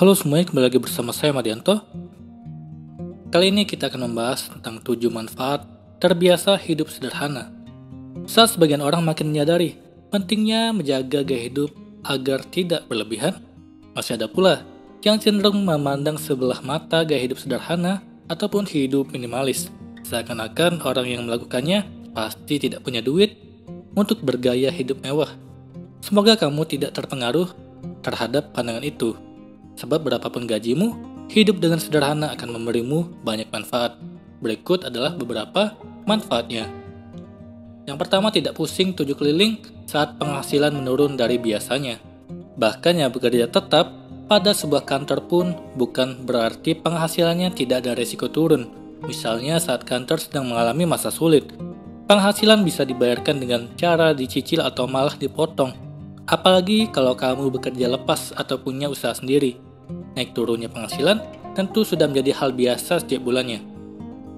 Halo semuanya, kembali lagi bersama saya Madianto. Kali ini kita akan membahas tentang 7 manfaat terbiasa hidup sederhana. Saat sebagian orang makin menyadari pentingnya menjaga gaya hidup agar tidak berlebihan, masih ada pula yang cenderung memandang sebelah mata gaya hidup sederhana ataupun hidup minimalis. Seakan-akan orang yang melakukannya pasti tidak punya duit untuk bergaya hidup mewah. Semoga kamu tidak terpengaruh terhadap pandangan itu. Sebab berapapun gajimu, hidup dengan sederhana akan memberimu banyak manfaat. Berikut adalah beberapa manfaatnya. Yang pertama, tidak pusing tujuh keliling saat penghasilan menurun dari biasanya. Bahkan yang bekerja tetap pada sebuah kantor pun bukan berarti penghasilannya tidak ada resiko turun. Misalnya saat kantor sedang mengalami masa sulit, penghasilan bisa dibayarkan dengan cara dicicil atau malah dipotong. Apalagi kalau kamu bekerja lepas atau punya usaha sendiri. Naik turunnya penghasilan tentu sudah menjadi hal biasa setiap bulannya.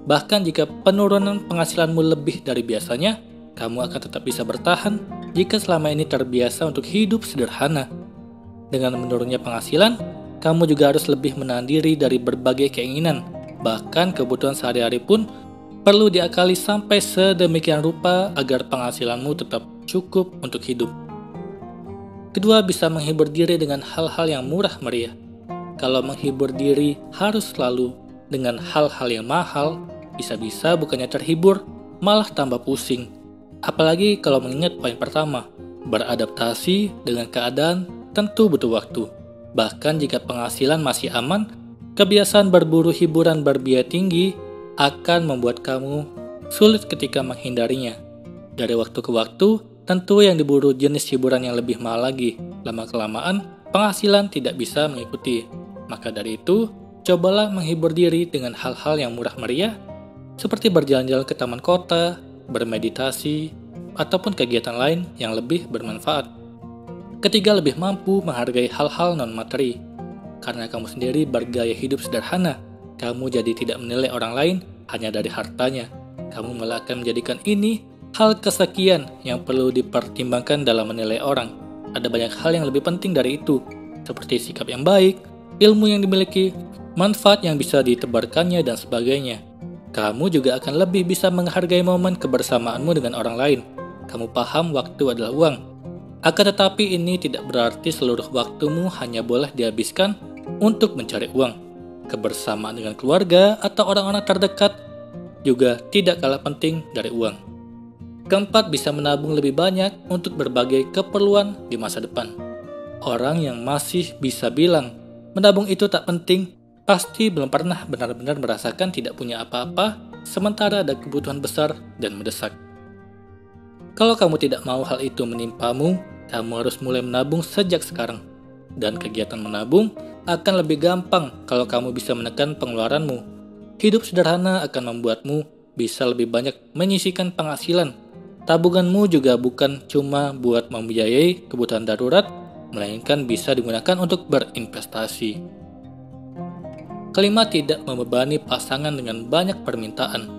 Bahkan jika penurunan penghasilanmu lebih dari biasanya, kamu akan tetap bisa bertahan jika selama ini terbiasa untuk hidup sederhana. Dengan menurunnya penghasilan, kamu juga harus lebih menahan diri dari berbagai keinginan. Bahkan kebutuhan sehari-hari pun perlu diakali sampai sedemikian rupa agar penghasilanmu tetap cukup untuk hidup. Kedua, bisa menghibur diri dengan hal-hal yang murah meriah. Kalau menghibur diri harus selalu dengan hal-hal yang mahal, bisa-bisa bukannya terhibur, malah tambah pusing. Apalagi kalau mengingat poin pertama, beradaptasi dengan keadaan tentu butuh waktu. Bahkan jika penghasilan masih aman, kebiasaan berburu hiburan berbiaya tinggi akan membuat kamu sulit ketika menghindarinya. Dari waktu ke waktu, tentu yang diburu jenis hiburan yang lebih mahal lagi. Lama-kelamaan, penghasilan tidak bisa mengikuti. Maka dari itu, cobalah menghibur diri dengan hal-hal yang murah meriah, seperti berjalan-jalan ke taman kota, bermeditasi, ataupun kegiatan lain yang lebih bermanfaat. Ketiga, lebih mampu menghargai hal-hal non-materi. Karena kamu sendiri bergaya hidup sederhana, kamu jadi tidak menilai orang lain hanya dari hartanya. Kamu malah akan menjadikan ini hal kesekian yang perlu dipertimbangkan dalam menilai orang. Ada banyak hal yang lebih penting dari itu, seperti sikap yang baik, ilmu yang dimiliki, manfaat yang bisa ditebarkannya, dan sebagainya. Kamu juga akan lebih bisa menghargai momen kebersamaanmu dengan orang lain. Kamu paham waktu adalah uang. Akan tetapi ini tidak berarti seluruh waktumu hanya boleh dihabiskan untuk mencari uang. Kebersamaan dengan keluarga atau orang-orang terdekat juga tidak kalah penting dari uang. Keempat, bisa menabung lebih banyak untuk berbagai keperluan di masa depan. Orang yang masih bisa bilang menabung itu tak penting, pasti belum pernah benar-benar merasakan tidak punya apa-apa, sementara ada kebutuhan besar dan mendesak. Kalau kamu tidak mau hal itu menimpamu, kamu harus mulai menabung sejak sekarang. Dan kegiatan menabung akan lebih gampang kalau kamu bisa menekan pengeluaranmu. Hidup sederhana akan membuatmu bisa lebih banyak menyisihkan penghasilan. Tabunganmu juga bukan cuma buat membiayai kebutuhan darurat, melainkan bisa digunakan untuk berinvestasi. Kelima, tidak membebani pasangan dengan banyak permintaan.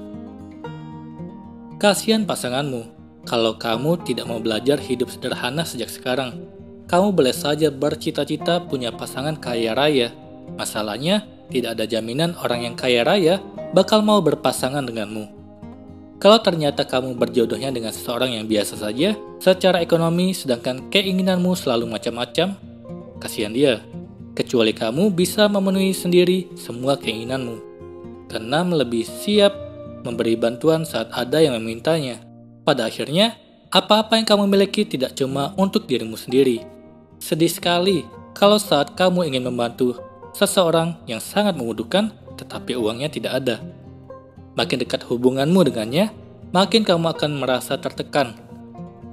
Kasihan pasanganmu kalau kamu tidak mau belajar hidup sederhana sejak sekarang. Kamu boleh saja bercita-cita punya pasangan kaya raya. Masalahnya, tidak ada jaminan orang yang kaya raya bakal mau berpasangan denganmu. Kalau ternyata kamu berjodohnya dengan seseorang yang biasa saja secara ekonomi, sedangkan keinginanmu selalu macam-macam, kasihan dia. Kecuali kamu bisa memenuhi sendiri semua keinginanmu. Keenam, lebih siap memberi bantuan saat ada yang memintanya. Pada akhirnya, apa-apa yang kamu miliki tidak cuma untuk dirimu sendiri. Sedih sekali kalau saat kamu ingin membantu seseorang yang sangat membutuhkan, tetapi uangnya tidak ada. Makin dekat hubunganmu dengannya, makin kamu akan merasa tertekan.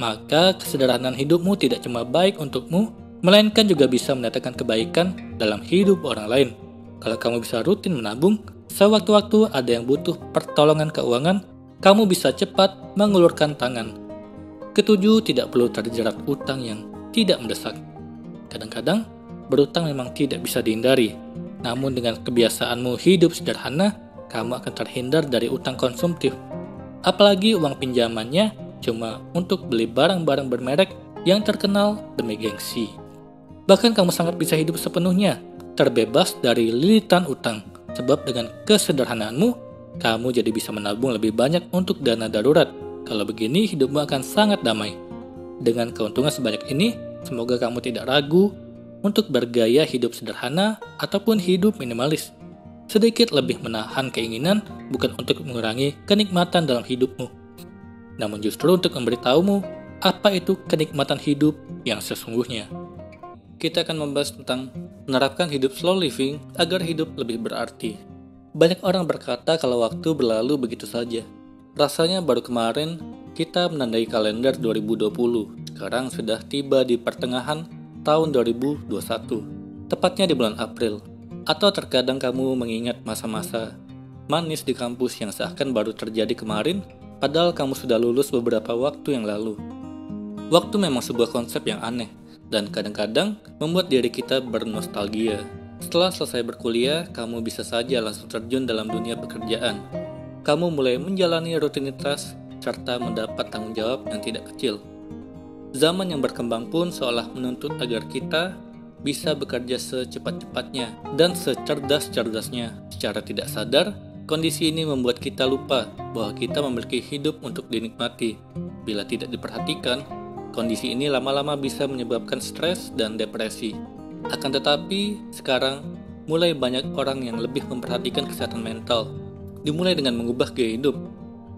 Maka kesederhanaan hidupmu tidak cuma baik untukmu, melainkan juga bisa mendatangkan kebaikan dalam hidup orang lain. Kalau kamu bisa rutin menabung, sewaktu-waktu ada yang butuh pertolongan keuangan, kamu bisa cepat mengulurkan tangan. Ketujuh, tidak perlu terjerat utang yang tidak mendesak. Kadang-kadang, berutang memang tidak bisa dihindari. Namun dengan kebiasaanmu hidup sederhana, kamu akan terhindar dari utang konsumtif. Apalagi uang pinjamannya cuma untuk beli barang-barang bermerek yang terkenal demi gengsi. Bahkan kamu sangat bisa hidup sepenuhnya terbebas dari lilitan utang. Sebab dengan kesederhanaanmu, kamu jadi bisa menabung lebih banyak untuk dana darurat. Kalau begini, hidupmu akan sangat damai. Dengan keuntungan sebanyak ini, semoga kamu tidak ragu untuk bergaya hidup sederhana ataupun hidup minimalis. Sedikit lebih menahan keinginan bukan untuk mengurangi kenikmatan dalam hidupmu, namun justru untuk memberitahumu apa itu kenikmatan hidup yang sesungguhnya. Kita akan membahas tentang menerapkan hidup slow living agar hidup lebih berarti. Banyak orang berkata kalau waktu berlalu begitu saja. Rasanya baru kemarin kita menandai kalender 2020. Sekarang sudah tiba di pertengahan tahun 2021, tepatnya di bulan April. Atau terkadang kamu mengingat masa-masa manis di kampus yang seakan baru terjadi kemarin, padahal kamu sudah lulus beberapa waktu yang lalu. Waktu memang sebuah konsep yang aneh, dan kadang-kadang membuat diri kita bernostalgia. Setelah selesai berkuliah, kamu bisa saja langsung terjun dalam dunia pekerjaan. Kamu mulai menjalani rutinitas, serta mendapat tanggung jawab yang tidak kecil. Zaman yang berkembang pun seolah menuntut agar kita bisa bekerja secepat-cepatnya dan secerdas-cerdasnya. Secara tidak sadar, kondisi ini membuat kita lupa bahwa kita memiliki hidup untuk dinikmati. Bila tidak diperhatikan, kondisi ini lama-lama bisa menyebabkan stres dan depresi. Akan tetapi, sekarang mulai banyak orang yang lebih memperhatikan kesehatan mental. Dimulai dengan mengubah gaya hidup.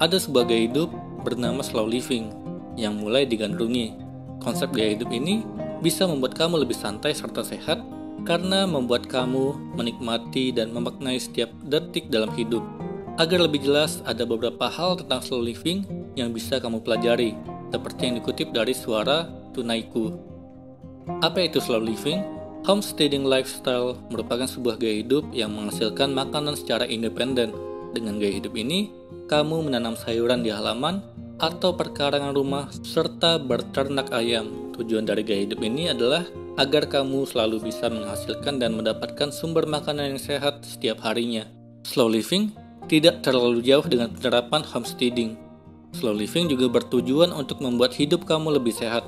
Ada sebuah gaya hidup bernama slow living yang mulai digandrungi. Konsep gaya hidup ini bisa membuat kamu lebih santai serta sehat karena membuat kamu menikmati dan memaknai setiap detik dalam hidup. Agar lebih jelas, ada beberapa hal tentang slow living yang bisa kamu pelajari, seperti yang dikutip dari Suara Tunaiku. Apa itu slow living? Homesteading lifestyle merupakan sebuah gaya hidup yang menghasilkan makanan secara independen. Dengan gaya hidup ini, kamu menanam sayuran di halaman atau perkarangan rumah serta berternak ayam. Tujuan dari gaya hidup ini adalah agar kamu selalu bisa menghasilkan dan mendapatkan sumber makanan yang sehat setiap harinya. Slow living tidak terlalu jauh dengan penerapan homesteading. Slow living juga bertujuan untuk membuat hidup kamu lebih sehat.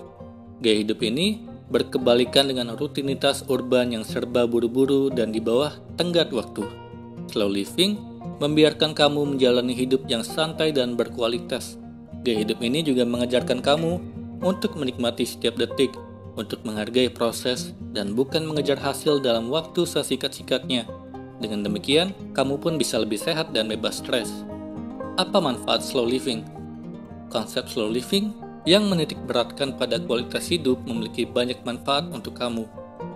Gaya hidup ini berkebalikan dengan rutinitas urban yang serba buru-buru dan di bawah tenggat waktu. Slow living membiarkan kamu menjalani hidup yang santai dan berkualitas. Gaya hidup ini juga mengajarkan kamu untuk menikmati setiap detik, untuk menghargai proses, dan bukan mengejar hasil dalam waktu sesingkat-singkatnya. Dengan demikian, kamu pun bisa lebih sehat dan bebas stres. Apa manfaat slow living? Konsep slow living yang menitik beratkan pada kualitas hidup memiliki banyak manfaat untuk kamu.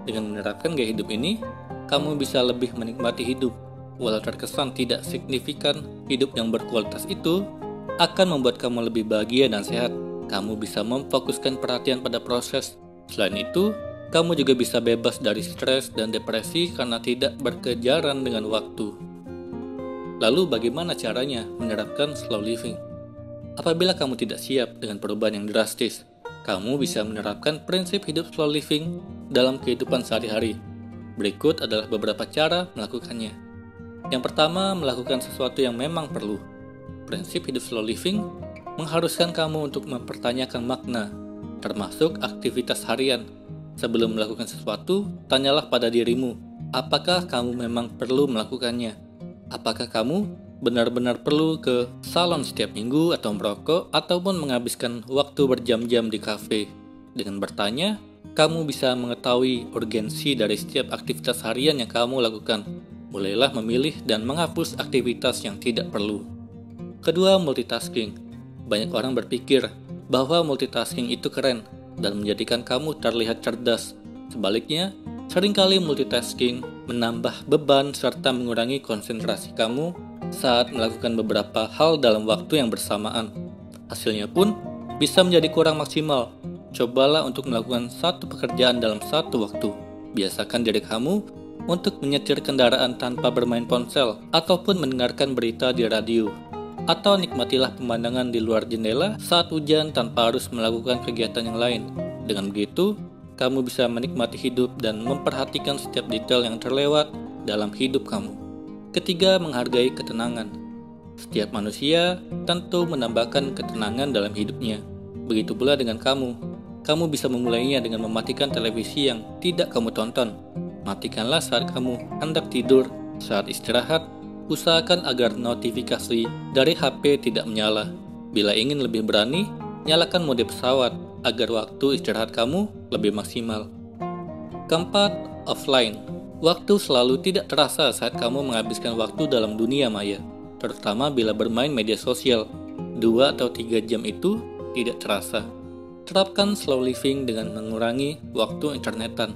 Dengan menerapkan gaya hidup ini, kamu bisa lebih menikmati hidup. Walau terkesan tidak signifikan, hidup yang berkualitas itu akan membuat kamu lebih bahagia dan sehat. Kamu bisa memfokuskan perhatian pada proses. Selain itu, kamu juga bisa bebas dari stres dan depresi karena tidak berkejaran dengan waktu. Lalu bagaimana caranya menerapkan slow living? Apabila kamu tidak siap dengan perubahan yang drastis, kamu bisa menerapkan prinsip hidup slow living dalam kehidupan sehari-hari. Berikut adalah beberapa cara melakukannya. Yang pertama, melakukan sesuatu yang memang perlu. Prinsip hidup slow living mengharuskan kamu untuk mempertanyakan makna, termasuk aktivitas harian. Sebelum melakukan sesuatu, tanyalah pada dirimu, apakah kamu memang perlu melakukannya? Apakah kamu benar-benar perlu ke salon setiap minggu atau merokok, ataupun menghabiskan waktu berjam-jam di kafe? Dengan bertanya, kamu bisa mengetahui urgensi dari setiap aktivitas harian yang kamu lakukan. Mulailah memilih dan menghapus aktivitas yang tidak perlu. Kedua, multitasking. Banyak orang berpikir bahwa multitasking itu keren dan menjadikan kamu terlihat cerdas. Sebaliknya, seringkali multitasking menambah beban serta mengurangi konsentrasi kamu saat melakukan beberapa hal dalam waktu yang bersamaan. Hasilnya pun bisa menjadi kurang maksimal. Cobalah untuk melakukan satu pekerjaan dalam satu waktu. Biasakan diri kamu untuk menyetir kendaraan tanpa bermain ponsel ataupun mendengarkan berita di radio. Atau nikmatilah pemandangan di luar jendela saat hujan tanpa harus melakukan kegiatan yang lain. Dengan begitu, kamu bisa menikmati hidup dan memperhatikan setiap detail yang terlewat dalam hidup kamu. Ketiga, menghargai ketenangan. Setiap manusia tentu menambahkan ketenangan dalam hidupnya. Begitu pula dengan kamu. Kamu bisa memulainya dengan mematikan televisi yang tidak kamu tonton. Matikanlah saat kamu hendak tidur. Saat istirahat, usahakan agar notifikasi dari HP tidak menyala. Bila ingin lebih berani, nyalakan mode pesawat agar waktu istirahat kamu lebih maksimal. Keempat, offline. Waktu selalu tidak terasa saat kamu menghabiskan waktu dalam dunia maya, terutama bila bermain media sosial. 2 atau 3 jam itu tidak terasa. Terapkan slow living dengan mengurangi waktu internetan.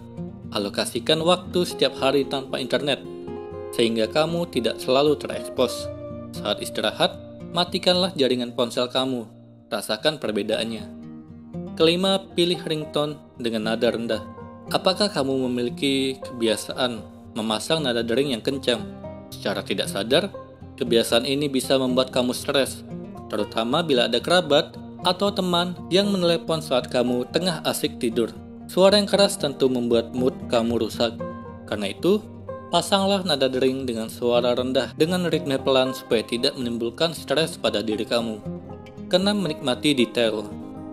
Alokasikan waktu setiap hari tanpa internet, sehingga kamu tidak selalu terekspos. Saat istirahat, matikanlah jaringan ponsel kamu. Rasakan perbedaannya. Kelima, pilih ringtone dengan nada rendah. Apakah kamu memiliki kebiasaan memasang nada dering yang kencang? Secara tidak sadar, kebiasaan ini bisa membuat kamu stres, terutama bila ada kerabat atau teman yang menelepon saat kamu tengah asik tidur. Suara yang keras tentu membuat mood kamu rusak. Karena itu, pasanglah nada dering dengan suara rendah dengan ritme pelan supaya tidak menimbulkan stres pada diri kamu. Keenam, menikmati detail.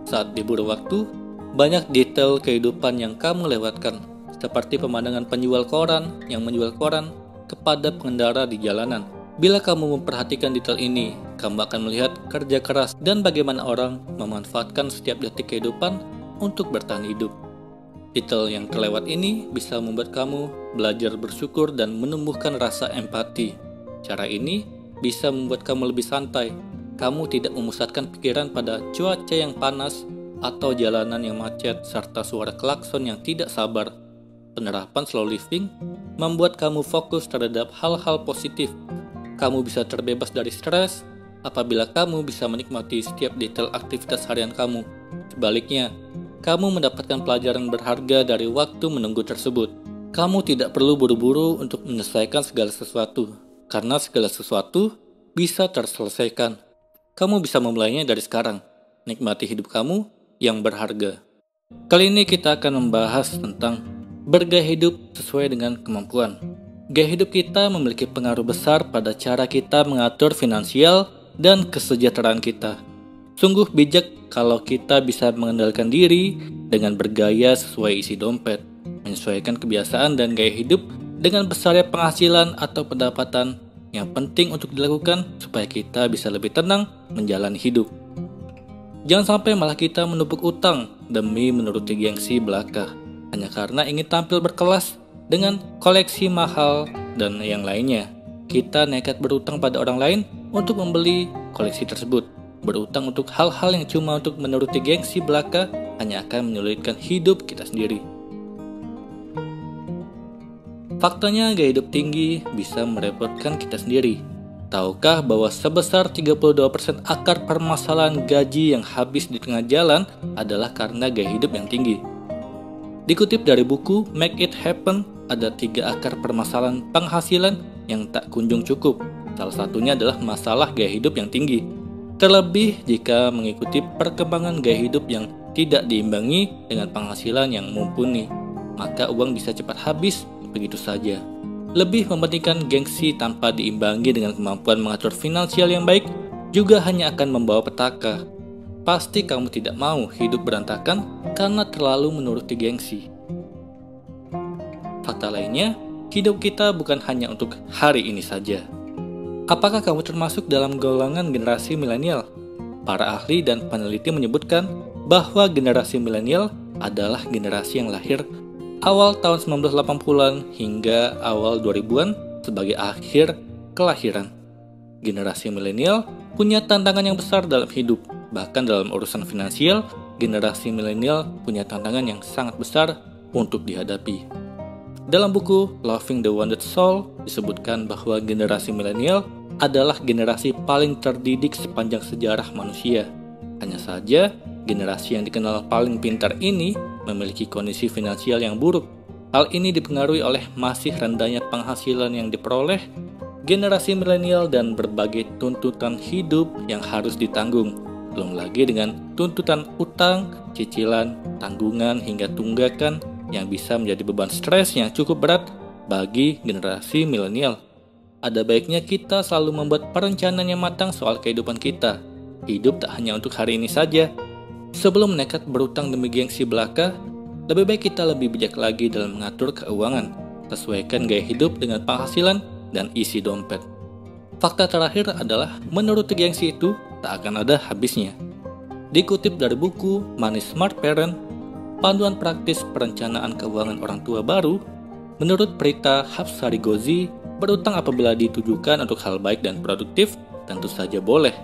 Saat diburu waktu, banyak detail kehidupan yang kamu lewatkan, seperti pemandangan penjual koran yang menjual koran kepada pengendara di jalanan. Bila kamu memperhatikan detail ini, kamu akan melihat kerja keras dan bagaimana orang memanfaatkan setiap detik kehidupan untuk bertahan hidup. Detail yang terlewat ini bisa membuat kamu belajar bersyukur dan menumbuhkan rasa empati. Cara ini bisa membuat kamu lebih santai. Kamu tidak memusatkan pikiran pada cuaca yang panas atau jalanan yang macet serta suara klakson yang tidak sabar. Penerapan slow living membuat kamu fokus terhadap hal-hal positif. Kamu bisa terbebas dari stres apabila kamu bisa menikmati setiap detail aktivitas harian kamu. Sebaliknya, kamu mendapatkan pelajaran berharga dari waktu menunggu tersebut. Kamu tidak perlu buru-buru untuk menyelesaikan segala sesuatu, karena segala sesuatu bisa terselesaikan. Kamu bisa memulainya dari sekarang. Nikmati hidup kamu yang berharga. Kali ini kita akan membahas tentang bergaya hidup sesuai dengan kemampuan. Gaya hidup kita memiliki pengaruh besar pada cara kita mengatur finansial dan kesejahteraan kita. Sungguh bijak kalau kita bisa mengendalikan diri dengan bergaya sesuai isi dompet, menyesuaikan kebiasaan dan gaya hidup dengan besarnya penghasilan atau pendapatan. Yang penting untuk dilakukan supaya kita bisa lebih tenang menjalani hidup. Jangan sampai malah kita menumpuk utang demi menuruti gengsi belaka, hanya karena ingin tampil berkelas dengan koleksi mahal dan yang lainnya. Kita nekat berutang pada orang lain untuk membeli koleksi tersebut. Berutang untuk hal-hal yang cuma untuk menuruti gengsi belaka hanya akan menyulitkan hidup kita sendiri. Faktanya gaya hidup tinggi bisa merepotkan kita sendiri. Tahukah bahwa sebesar 32% akar permasalahan gaji yang habis di tengah jalan adalah karena gaya hidup yang tinggi? Dikutip dari buku Make It Happen, ada 3 akar permasalahan penghasilan yang tak kunjung cukup. Salah satunya adalah masalah gaya hidup yang tinggi. Terlebih jika mengikuti perkembangan gaya hidup yang tidak diimbangi dengan penghasilan yang mumpuni, maka uang bisa cepat habis begitu saja. Lebih mementingkan gengsi tanpa diimbangi dengan kemampuan mengatur finansial yang baik juga hanya akan membawa petaka. Pasti kamu tidak mau hidup berantakan karena terlalu menuruti gengsi. Fakta lainnya, hidup kita bukan hanya untuk hari ini saja. Apakah kamu termasuk dalam golongan generasi milenial? Para ahli dan peneliti menyebutkan bahwa generasi milenial adalah generasi yang lahir awal tahun 1980-an hingga awal 2000-an sebagai akhir kelahiran. Generasi milenial punya tantangan yang besar dalam hidup. Bahkan dalam urusan finansial, generasi milenial punya tantangan yang sangat besar untuk dihadapi. Dalam buku Loving the Wounded Soul disebutkan bahwa generasi milenial adalah generasi paling terdidik sepanjang sejarah manusia. Hanya saja, generasi yang dikenal paling pintar ini memiliki kondisi finansial yang buruk. Hal ini dipengaruhi oleh masih rendahnya penghasilan yang diperoleh generasi milenial dan berbagai tuntutan hidup yang harus ditanggung. Belum lagi dengan tuntutan utang, cicilan, tanggungan hingga tunggakan yang bisa menjadi beban stres yang cukup berat bagi generasi milenial. Ada baiknya kita selalu membuat perencanaan yang matang soal kehidupan kita. Hidup tak hanya untuk hari ini saja. Sebelum nekat berutang demi gengsi belaka, lebih baik kita lebih bijak lagi dalam mengatur keuangan. sesuaikan gaya hidup dengan penghasilan dan isi dompet. Fakta terakhir adalah menurut gengsi itu tak akan ada habisnya. Dikutip dari buku Money Smart Parent, panduan praktis perencanaan keuangan orang tua baru, menurut Prita Hapsari-Gozi, berutang apabila ditujukan untuk hal baik dan produktif tentu saja boleh.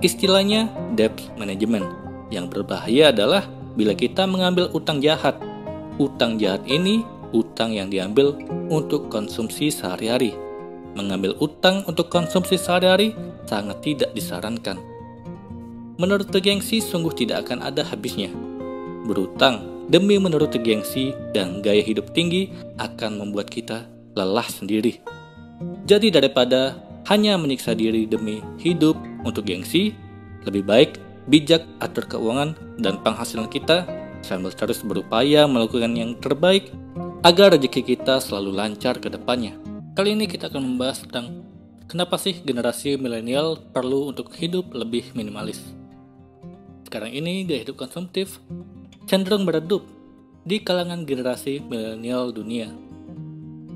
Istilahnya debt management. Yang berbahaya adalah bila kita mengambil utang jahat. Utang jahat ini utang yang diambil untuk konsumsi sehari-hari. Mengambil utang untuk konsumsi sehari-hari sangat tidak disarankan. Menurut gengsi sungguh tidak akan ada habisnya. Berutang demi menurut gengsi dan gaya hidup tinggi akan membuat kita lelah sendiri. Jadi daripada hanya menyiksa diri demi hidup untuk gengsi, lebih baik bijak atur keuangan dan penghasilan kita sambil terus berupaya melakukan yang terbaik agar rezeki kita selalu lancar ke depannya. Kali ini kita akan membahas tentang kenapa sih generasi milenial perlu untuk hidup lebih minimalis. Sekarang ini gaya hidup konsumtif cenderung meredup di kalangan generasi milenial dunia.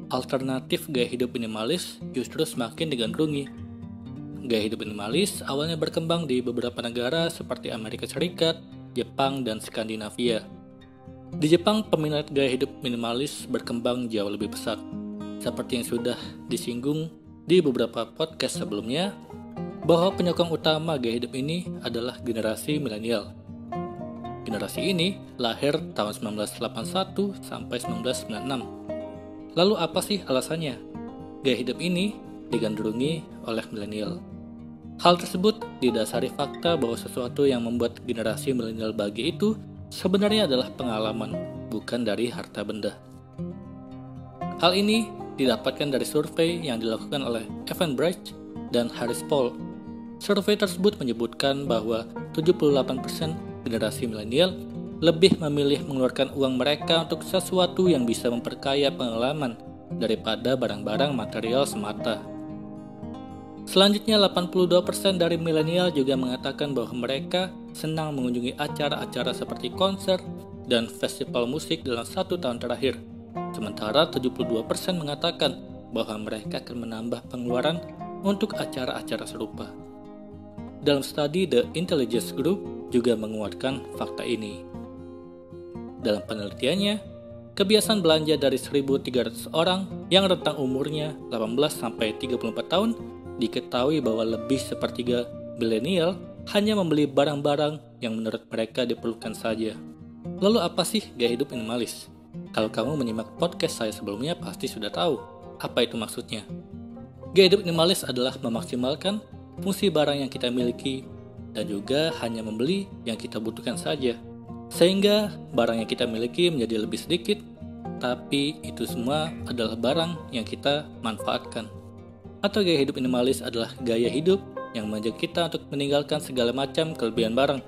Alternatif gaya hidup minimalis justru semakin digandrungi. Gaya hidup minimalis awalnya berkembang di beberapa negara seperti Amerika Serikat, Jepang, dan Skandinavia. Di Jepang, peminat gaya hidup minimalis berkembang jauh lebih pesat. Seperti yang sudah disinggung di beberapa podcast sebelumnya, bahwa penyokong utama gaya hidup ini adalah generasi milenial. Generasi ini lahir tahun 1981 sampai 1996. Lalu apa sih alasannya? Gaya hidup ini digandrungi oleh milenial. Hal tersebut didasari fakta bahwa sesuatu yang membuat generasi milenial bahagia itu sebenarnya adalah pengalaman, bukan dari harta benda. Hal ini didapatkan dari survei yang dilakukan oleh Evan Bright dan Harris Paul. Survei tersebut menyebutkan bahwa 78% generasi milenial lebih memilih mengeluarkan uang mereka untuk sesuatu yang bisa memperkaya pengalaman daripada barang-barang material semata. Selanjutnya, 82% dari milenial juga mengatakan bahwa mereka senang mengunjungi acara-acara seperti konser dan festival musik dalam 1 tahun terakhir. Sementara 72% mengatakan bahwa mereka akan menambah pengeluaran untuk acara-acara serupa. Dalam studi The Intelligence Group juga menguatkan fakta ini. Dalam penelitiannya, kebiasaan belanja dari 1.300 orang yang rentang umurnya 18-34 tahun diketahui bahwa lebih sepertiga milenial hanya membeli barang-barang yang menurut mereka diperlukan saja. Lalu apa sih gaya hidup minimalis? Kalau kamu menyimak podcast saya sebelumnya pasti sudah tahu apa itu maksudnya. Gaya hidup minimalis adalah memaksimalkan fungsi barang yang kita miliki dan juga hanya membeli yang kita butuhkan saja. Sehingga barang yang kita miliki menjadi lebih sedikit, tapi itu semua adalah barang yang kita manfaatkan. Atau gaya hidup minimalis adalah gaya hidup yang mengajak kita untuk meninggalkan segala macam kelebihan barang.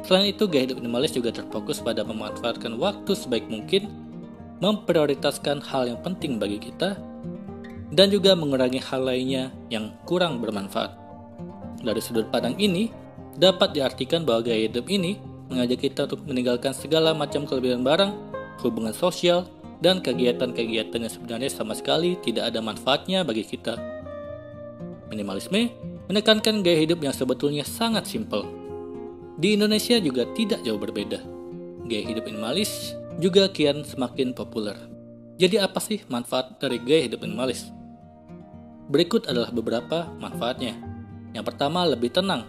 Selain itu, gaya hidup minimalis juga terfokus pada memanfaatkan waktu sebaik mungkin, memprioritaskan hal yang penting bagi kita, dan juga mengurangi hal lainnya yang kurang bermanfaat. Dari sudut pandang ini, dapat diartikan bahwa gaya hidup ini mengajak kita untuk meninggalkan segala macam kelebihan barang, hubungan sosial, dan kegiatan-kegiatan yang sebenarnya sama sekali tidak ada manfaatnya bagi kita. Minimalisme menekankan gaya hidup yang sebetulnya sangat simpel. Di Indonesia juga tidak jauh berbeda. Gaya hidup minimalis juga kian semakin populer. Jadi apa sih manfaat dari gaya hidup minimalis? Berikut adalah beberapa manfaatnya. Yang pertama, lebih tenang.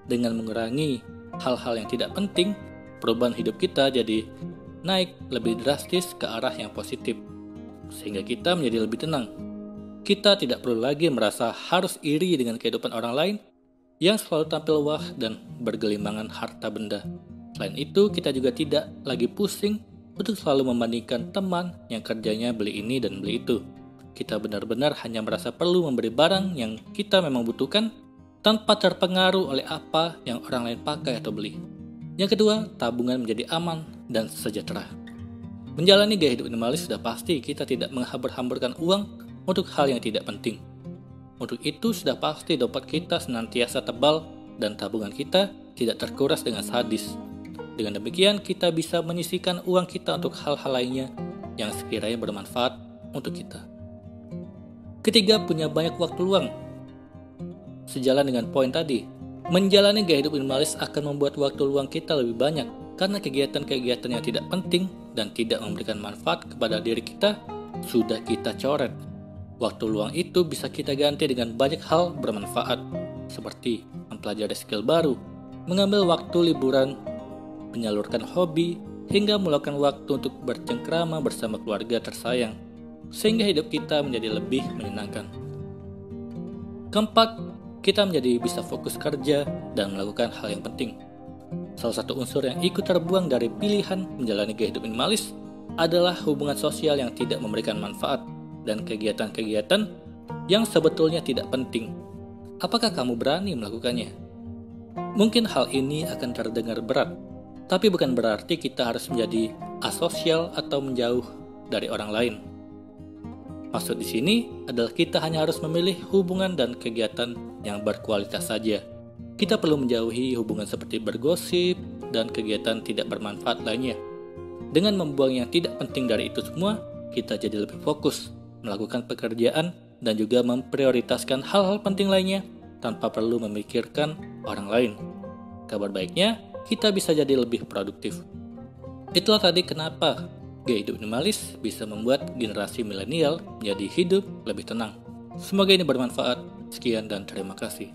Dengan mengurangi hal-hal yang tidak penting, perubahan hidup kita jadi naik lebih drastis ke arah yang positif, sehingga kita menjadi lebih tenang. Kita tidak perlu lagi merasa harus iri dengan kehidupan orang lain yang selalu tampil wah dan bergelimbangan harta benda. Selain itu, kita juga tidak lagi pusing untuk selalu membandingkan teman yang kerjanya beli ini dan beli itu. Kita benar-benar hanya merasa perlu memberi barang yang kita memang butuhkan tanpa terpengaruh oleh apa yang orang lain pakai atau beli. Yang kedua, tabungan menjadi aman dan sejahtera. Menjalani gaya hidup minimalis sudah pasti kita tidak menghambur-hamburkan uang untuk hal yang tidak penting. Untuk itu sudah pasti dompet kita senantiasa tebal dan tabungan kita tidak terkuras dengan sadis. Dengan demikian kita bisa menyisihkan uang kita untuk hal-hal lainnya yang sekiranya bermanfaat untuk kita. Ketiga, punya banyak waktu luang. Sejalan dengan poin tadi, menjalani gaya hidup minimalis akan membuat waktu luang kita lebih banyak karena kegiatan-kegiatan yang tidak penting dan tidak memberikan manfaat kepada diri kita sudah kita coret. Waktu luang itu bisa kita ganti dengan banyak hal bermanfaat, seperti mempelajari skill baru, mengambil waktu liburan, menyalurkan hobi, hingga meluangkan waktu untuk bercengkrama bersama keluarga tersayang, sehingga hidup kita menjadi lebih menyenangkan. Keempat, kita menjadi bisa fokus kerja dan melakukan hal yang penting. Salah satu unsur yang ikut terbuang dari pilihan menjalani gaya hidup minimalis adalah hubungan sosial yang tidak memberikan manfaat dan kegiatan-kegiatan yang sebetulnya tidak penting. Apakah kamu berani melakukannya? Mungkin hal ini akan terdengar berat, tapi bukan berarti kita harus menjadi asosial atau menjauh dari orang lain. Maksud di sini adalah kita hanya harus memilih hubungan dan kegiatan yang berkualitas saja. Kita perlu menjauhi hubungan seperti bergosip dan kegiatan tidak bermanfaat lainnya. Dengan membuang yang tidak penting dari itu semua, kita jadi lebih fokus melakukan pekerjaan dan juga memprioritaskan hal-hal penting lainnya tanpa perlu memikirkan orang lain. Kabar baiknya, kita bisa jadi lebih produktif. Itulah tadi kenapa gaya hidup minimalis bisa membuat generasi milenial menjadi hidup lebih tenang. Semoga ini bermanfaat. Sekian dan terima kasih.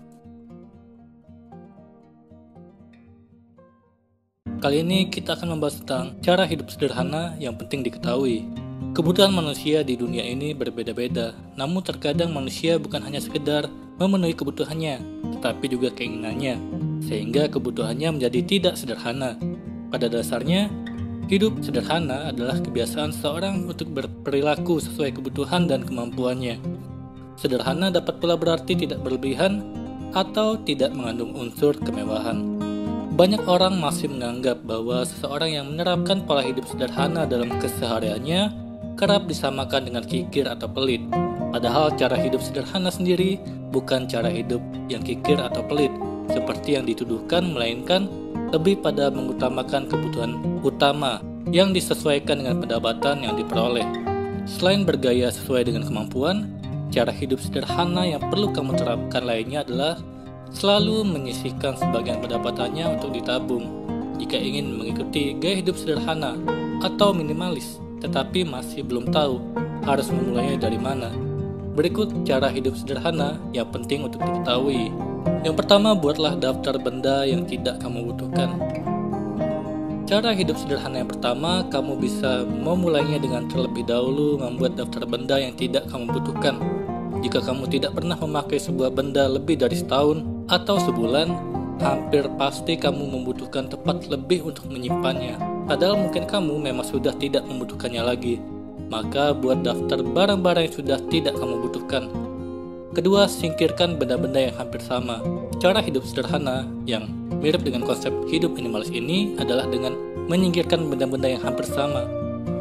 Kali ini kita akan membahas tentang cara hidup sederhana yang penting diketahui. Kebutuhan manusia di dunia ini berbeda-beda, namun terkadang manusia bukan hanya sekedar memenuhi kebutuhannya, tetapi juga keinginannya, sehingga kebutuhannya menjadi tidak sederhana. Pada dasarnya, hidup sederhana adalah kebiasaan seorang untuk berperilaku sesuai kebutuhan dan kemampuannya. Sederhana dapat pula berarti tidak berlebihan atau tidak mengandung unsur kemewahan. Banyak orang masih menganggap bahwa seseorang yang menerapkan pola hidup sederhana dalam kesehariannya kerap disamakan dengan kikir atau pelit. Padahal cara hidup sederhana sendiri bukan cara hidup yang kikir atau pelit, seperti yang dituduhkan, melainkan lebih pada mengutamakan kebutuhan utama yang disesuaikan dengan pendapatan yang diperoleh. Selain bergaya sesuai dengan kemampuan, cara hidup sederhana yang perlu kamu terapkan lainnya adalah selalu menyisihkan sebagian pendapatannya untuk ditabung. Jika ingin mengikuti gaya hidup sederhana atau minimalis, tetapi masih belum tahu harus memulainya dari mana, berikut cara hidup sederhana yang penting untuk diketahui. Yang pertama, buatlah daftar benda yang tidak kamu butuhkan. Cara hidup sederhana yang pertama, kamu bisa memulainya dengan terlebih dahulu membuat daftar benda yang tidak kamu butuhkan. Jika kamu tidak pernah memakai sebuah benda lebih dari setahun atau sebulan, hampir pasti kamu membutuhkan tempat lebih untuk menyimpannya. Padahal mungkin kamu memang sudah tidak membutuhkannya lagi. Maka buat daftar barang-barang yang sudah tidak kamu butuhkan. Kedua, singkirkan benda-benda yang hampir sama. Cara hidup sederhana yang mirip dengan konsep hidup minimalis ini adalah dengan menyingkirkan benda-benda yang hampir sama.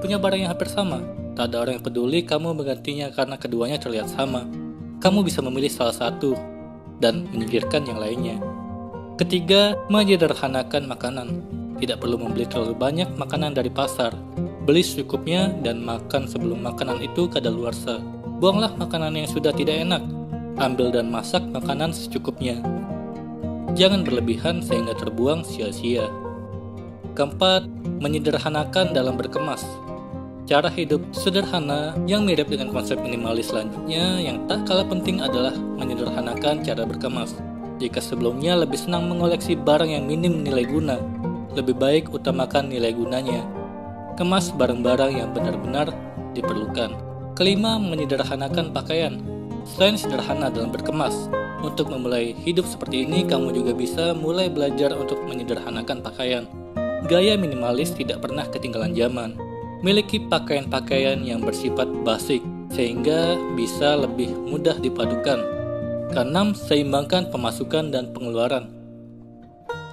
Punya barang yang hampir sama, tak ada orang yang peduli kamu menggantinya karena keduanya terlihat sama. Kamu bisa memilih salah satu dan menyingkirkan yang lainnya. Ketiga, menyederhanakan makanan. Tidak perlu membeli terlalu banyak makanan dari pasar. Beli secukupnya dan makan sebelum makanan itu kadaluarsa. Buanglah makanan yang sudah tidak enak. Ambil dan masak makanan secukupnya. Jangan berlebihan sehingga terbuang sia-sia. Keempat, menyederhanakan dalam berkemas. Cara hidup sederhana yang mirip dengan konsep minimalis selanjutnya yang tak kalah penting adalah menyederhanakan cara berkemas. Jika sebelumnya lebih senang mengoleksi barang yang minim nilai guna, lebih baik utamakan nilai gunanya. Kemas barang-barang yang benar-benar diperlukan. Kelima, menyederhanakan pakaian. Selain sederhana dalam berkemas, untuk memulai hidup seperti ini kamu juga bisa mulai belajar untuk menyederhanakan pakaian. Gaya minimalis tidak pernah ketinggalan zaman. Miliki pakaian-pakaian yang bersifat basic sehingga bisa lebih mudah dipadukan. Keenam, seimbangkan pemasukan dan pengeluaran.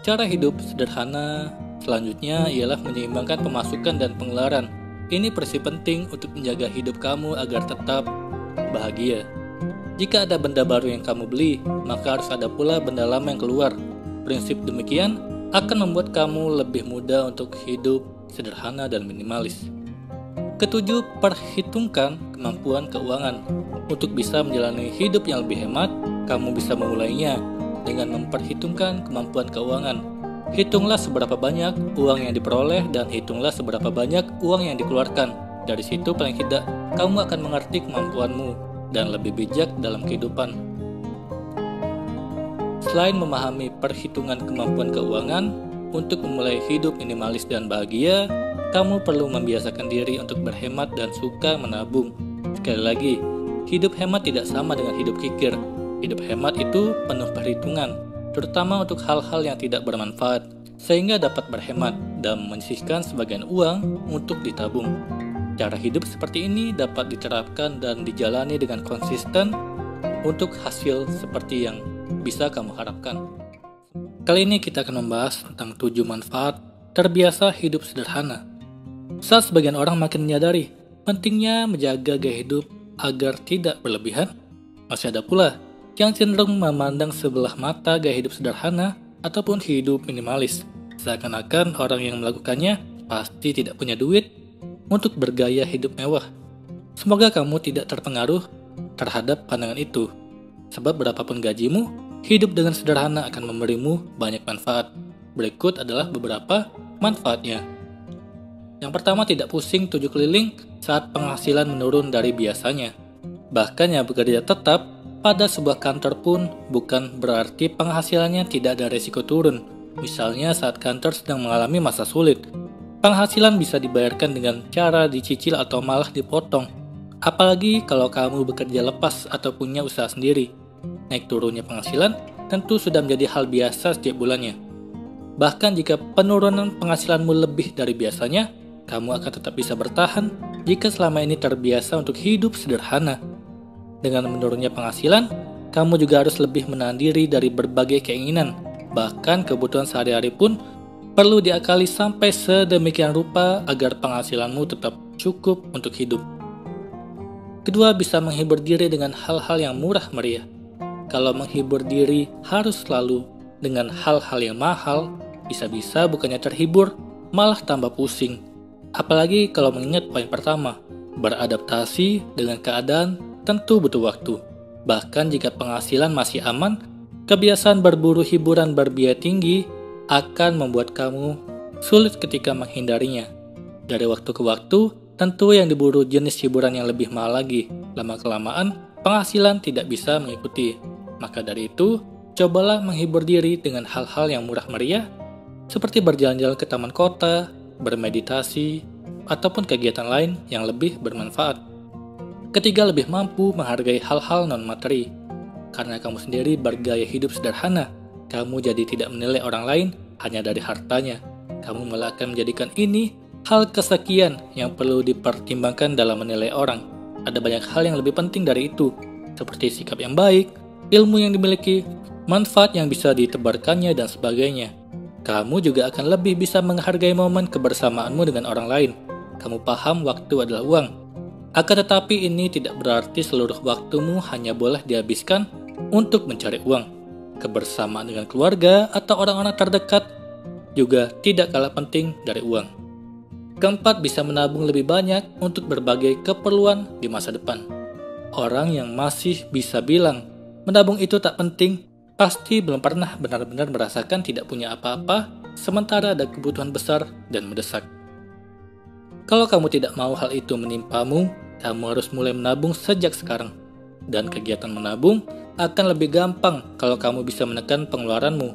Cara hidup sederhana selanjutnya ialah menyeimbangkan pemasukan dan pengeluaran. Ini prinsip penting untuk menjaga hidup kamu agar tetap bahagia. Jika ada benda baru yang kamu beli, maka harus ada pula benda lama yang keluar. Prinsip demikian akan membuat kamu lebih mudah untuk hidup sederhana dan minimalis. Ketujuh, perhitungkan kemampuan keuangan. Untuk bisa menjalani hidup yang lebih hemat, kamu bisa memulainya dengan memperhitungkan kemampuan keuangan. Hitunglah seberapa banyak uang yang diperoleh dan hitunglah seberapa banyak uang yang dikeluarkan. Dari situ paling tidak, kamu akan mengerti kemampuanmu dan lebih bijak dalam kehidupan. Selain memahami perhitungan kemampuan keuangan, untuk memulai hidup minimalis dan bahagia, kamu perlu membiasakan diri untuk berhemat dan suka menabung. Sekali lagi, hidup hemat tidak sama dengan hidup kikir. Hidup hemat itu penuh perhitungan, terutama untuk hal-hal yang tidak bermanfaat, sehingga dapat berhemat dan menyisihkan sebagian uang untuk ditabung. Cara hidup seperti ini dapat diterapkan dan dijalani dengan konsisten untuk hasil seperti yang bisa kamu harapkan. Kali ini kita akan membahas tentang 7 manfaat terbiasa hidup sederhana. Saat sebagian orang makin menyadari pentingnya menjaga gaya hidup agar tidak berlebihan, masih ada pula yang cenderung memandang sebelah mata gaya hidup sederhana ataupun hidup minimalis. Seakan-akan orang yang melakukannya pasti tidak punya duit untuk bergaya hidup mewah. Semoga kamu tidak terpengaruh terhadap pandangan itu, sebab berapapun gajimu, hidup dengan sederhana akan memberimu banyak manfaat. Berikut adalah beberapa manfaatnya. Yang pertama, tidak pusing tujuh keliling saat penghasilan menurun dari biasanya. Bahkan yang bekerja tetap pada sebuah kantor pun bukan berarti penghasilannya tidak ada resiko turun. Misalnya saat kantor sedang mengalami masa sulit, penghasilan bisa dibayarkan dengan cara dicicil atau malah dipotong. Apalagi kalau kamu bekerja lepas atau punya usaha sendiri. Naik turunnya penghasilan tentu sudah menjadi hal biasa setiap bulannya. Bahkan jika penurunan penghasilanmu lebih dari biasanya, kamu akan tetap bisa bertahan jika selama ini terbiasa untuk hidup sederhana. Dengan menurunnya penghasilan, kamu juga harus lebih menahan diri dari berbagai keinginan. Bahkan kebutuhan sehari-hari pun perlu diakali sampai sedemikian rupa agar penghasilanmu tetap cukup untuk hidup. Kedua, bisa menghibur diri dengan hal-hal yang murah meriah. Kalau menghibur diri harus selalu dengan hal-hal yang mahal, bisa-bisa bukannya terhibur, malah tambah pusing. Apalagi kalau mengingat poin pertama, beradaptasi dengan keadaan tentu butuh waktu. Bahkan jika penghasilan masih aman, kebiasaan berburu hiburan berbiaya tinggi akan membuat kamu sulit ketika menghindarinya. Dari waktu ke waktu, tentu yang diburu jenis hiburan yang lebih mahal lagi. Lama-kelamaan, penghasilan tidak bisa mengikuti. Maka dari itu, cobalah menghibur diri dengan hal-hal yang murah meriah, seperti berjalan-jalan ke taman kota, bermeditasi, ataupun kegiatan lain yang lebih bermanfaat. Ketiga, lebih mampu menghargai hal-hal non-materi. Karena kamu sendiri bergaya hidup sederhana, kamu jadi tidak menilai orang lain hanya dari hartanya. Kamu malah akan menjadikan ini hal kesekian yang perlu dipertimbangkan dalam menilai orang. Ada banyak hal yang lebih penting dari itu, seperti sikap yang baik, ilmu yang dimiliki, manfaat yang bisa ditebarkannya, dan sebagainya. Kamu juga akan lebih bisa menghargai momen kebersamaanmu dengan orang lain. Kamu paham waktu adalah uang. Akan tetapi ini tidak berarti seluruh waktumu hanya boleh dihabiskan untuk mencari uang. Kebersamaan dengan keluarga atau orang-orang terdekat juga tidak kalah penting dari uang. Keempat, bisa menabung lebih banyak untuk berbagai keperluan di masa depan. Orang yang masih bisa bilang menabung itu tak penting, pasti belum pernah benar-benar merasakan tidak punya apa-apa, sementara ada kebutuhan besar dan mendesak. Kalau kamu tidak mau hal itu menimpamu, kamu harus mulai menabung sejak sekarang. Dan kegiatan menabung akan lebih gampang kalau kamu bisa menekan pengeluaranmu.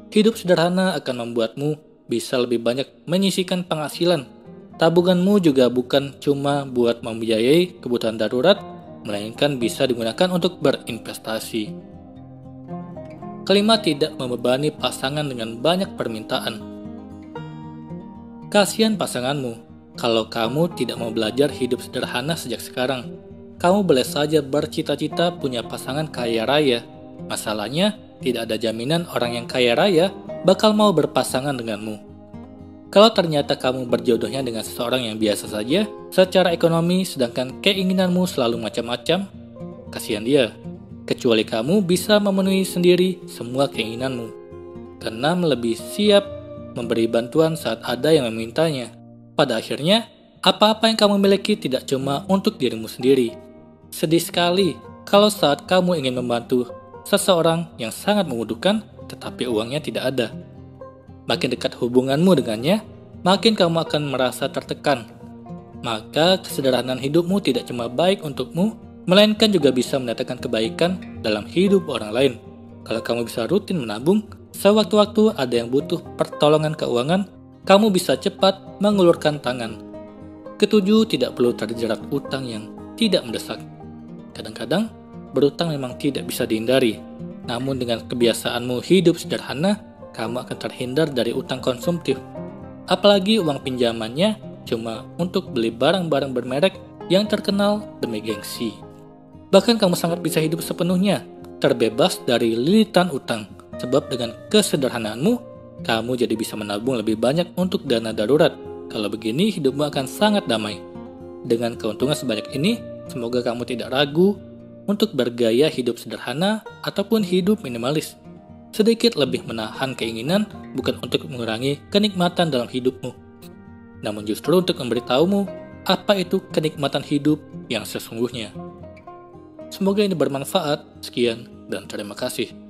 Hidup sederhana akan membuatmu bisa lebih banyak menyisihkan penghasilan. Tabunganmu juga bukan cuma buat membiayai kebutuhan darurat, melainkan bisa digunakan untuk berinvestasi. Kelima, tidak membebani pasangan dengan banyak permintaan. Kasihan pasanganmu kalau kamu tidak mau belajar hidup sederhana sejak sekarang. Kamu boleh saja bercita-cita punya pasangan kaya raya. Masalahnya, tidak ada jaminan orang yang kaya raya bakal mau berpasangan denganmu. Kalau ternyata kamu berjodohnya dengan seseorang yang biasa saja secara ekonomi, sedangkan keinginanmu selalu macam-macam, kasihan dia. Kecuali kamu bisa memenuhi sendiri semua keinginanmu. Keenam, lebih siap memberi bantuan saat ada yang memintanya. Pada akhirnya, Apa-apa yang kamu miliki tidak cuma untuk dirimu sendiri. Sedih sekali kalau saat kamu ingin membantu seseorang yang sangat membutuhkan, tetapi uangnya tidak ada. Makin dekat hubunganmu dengannya, makin kamu akan merasa tertekan. Maka kesederhanaan hidupmu tidak cuma baik untukmu, melainkan juga bisa mendatangkan kebaikan dalam hidup orang lain. Kalau kamu bisa rutin menabung, sewaktu-waktu ada yang butuh pertolongan keuangan, kamu bisa cepat mengulurkan tangan. Ketujuh, tidak perlu terjerat utang yang tidak mendesak. Kadang-kadang, berutang memang tidak bisa dihindari. Namun dengan kebiasaanmu hidup sederhana, kamu akan terhindar dari utang konsumtif. Apalagi uang pinjamannya cuma untuk beli barang-barang bermerek yang terkenal demi gengsi. Bahkan kamu sangat bisa hidup sepenuhnya, terbebas dari lilitan utang. Sebab dengan kesederhanaanmu, kamu jadi bisa menabung lebih banyak untuk dana darurat. Kalau begini, hidupmu akan sangat damai. Dengan keuntungan sebanyak ini, semoga kamu tidak ragu untuk bergaya hidup sederhana ataupun hidup minimalis. Sedikit lebih menahan keinginan bukan untuk mengurangi kenikmatan dalam hidupmu, namun justru untuk memberitahumu apa itu kenikmatan hidup yang sesungguhnya. Semoga ini bermanfaat. Sekian dan terima kasih.